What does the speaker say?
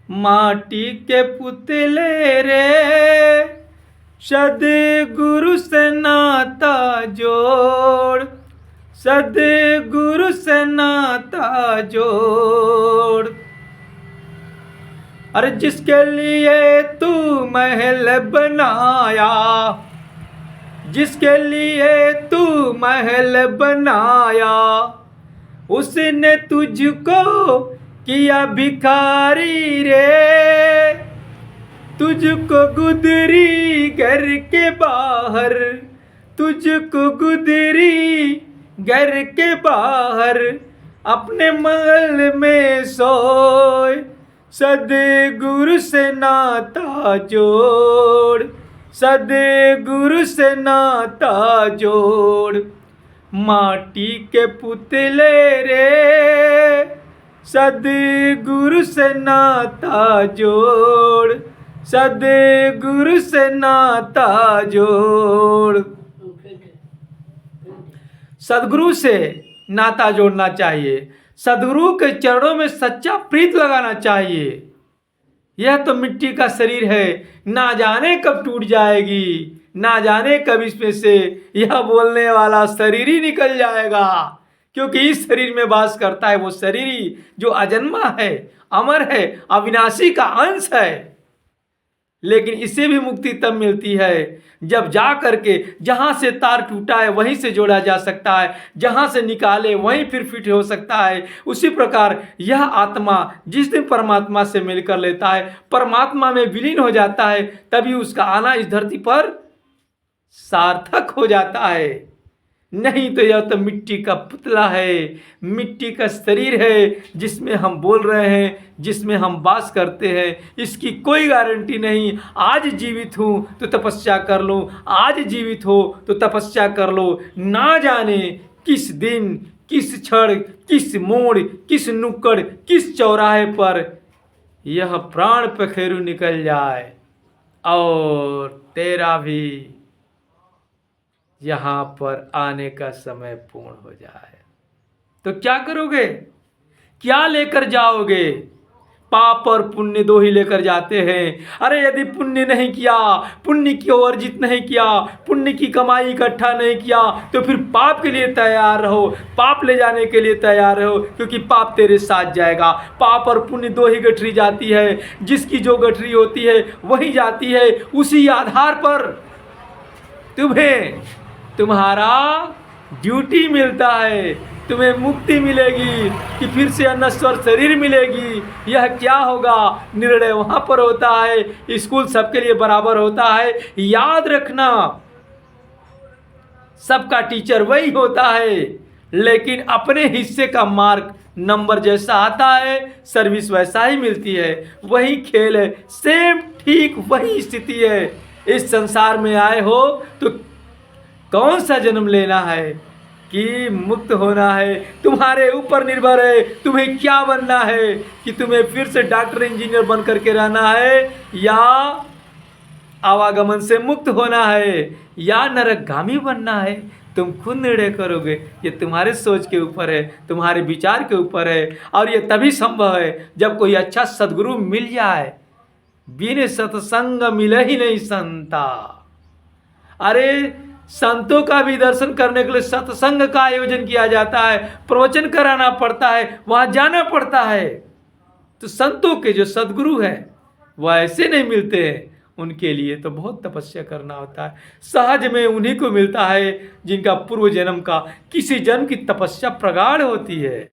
माटी के पुतले रे, सद्गुरु से नाता जोड़, सद्गुरु से नाता जोड़। अरे जिसके लिए तू महल बनाया, जिसके लिए तू महल बनाया, उसने तुझको किया भिखारी रे। तुझको गुदरी घर के बाहर, तुझको गुदरी घर के बाहर, अपने महल में सोए, सद्गुरु से नाता जोड़, सद्गुरु से नाता जोड़। माटी के पुतले रे, सद्गुरु से नाता जोड़, सद्गुरु से नाता जोड़। सद्गुरु से नाता जोड़ना चाहिए, सद्गुरु के चरणों में सच्चा प्रीत लगाना चाहिए। यह तो मिट्टी का शरीर है, ना जाने कब टूट जाएगी, ना जाने कब इसमें से यह बोलने वाला शरीर ही निकल जाएगा। क्योंकि इस शरीर में वास करता है वो शरीर ही जो अजन्मा है, अमर है, अविनाशी का अंश है। लेकिन इससे भी मुक्ति तब मिलती है जब जा करके जहाँ से तार टूटा है वहीं से जोड़ा जा सकता है, जहाँ से निकाले वहीं फिर फिट हो सकता है। उसी प्रकार यह आत्मा जिस दिन परमात्मा से मिलकर लेता है, परमात्मा में विलीन हो जाता है, तभी उसका आना इस धरती पर सार्थक हो जाता है। नहीं तो यह तो मिट्टी का पुतला है, मिट्टी का शरीर है जिसमें हम बोल रहे हैं, जिसमें हम वास करते हैं। इसकी कोई गारंटी नहीं, आज जीवित हूँ तो तपस्या कर लो, आज जीवित हो तो तपस्या कर लो। ना जाने किस दिन, किस क्षण, किस मोड़, किस नुक्कड़, किस चौराहे पर यह प्राण पखेरु निकल जाए और तेरा भी यहाँ पर आने का समय पूर्ण हो जाए। तो क्या करोगे, क्या लेकर जाओगे? पाप और पुण्य दो ही लेकर जाते हैं। अरे यदि पुण्य नहीं किया, पुण्य की अर्जित नहीं किया, पुण्य की कमाई इकट्ठा नहीं किया, तो फिर पाप के लिए तैयार रहो, पाप ले जाने के लिए तैयार रहो, क्योंकि पाप तेरे साथ जाएगा। पाप और पुण्य दो ही गठरी जाती है, जिसकी जो गठरी होती है वही जाती है। उसी आधार पर तुम्हें तुम्हारा ड्यूटी मिलता है, तुम्हें मुक्ति मिलेगी कि फिर से अनश्वर शरीर मिलेगी। यह क्या होगा, निर्णय वहाँ पर होता है। स्कूल सबके लिए बराबर होता है, याद रखना। सबका टीचर वही होता है, लेकिन अपने हिस्से का मार्क नंबर जैसा आता है, सर्विस वैसा ही मिलती है। वही खेल है, सेम ठीक वही स्थिति है। इस संसार में आए हो तो कौन सा जन्म लेना है कि मुक्त होना है, तुम्हारे ऊपर निर्भर है। तुम्हें क्या बनना है, कि तुम्हें फिर से डॉक्टर इंजीनियर बन करके रहना है, या आवागमन से मुक्त होना है, या नरकगामी बनना है। तुम खुद निर्णय करोगे। ये तुम्हारे सोच के ऊपर है, तुम्हारे विचार के ऊपर है। और ये तभी संभव है जब कोई अच्छा सद्गुरु मिल जाए। बिन सत्संग मिले ही नहीं संता। अरे संतों का भी दर्शन करने के लिए सत्संग का आयोजन किया जाता है, प्रवचन कराना पड़ता है, वहां जाना पड़ता है। तो संतों के जो सद्गुरु हैं वह ऐसे नहीं मिलते हैं, उनके लिए तो बहुत तपस्या करना होता है। सहज में उन्हीं को मिलता है जिनका पूर्व जन्म का किसी जन्म की तपस्या प्रगाढ़ होती है।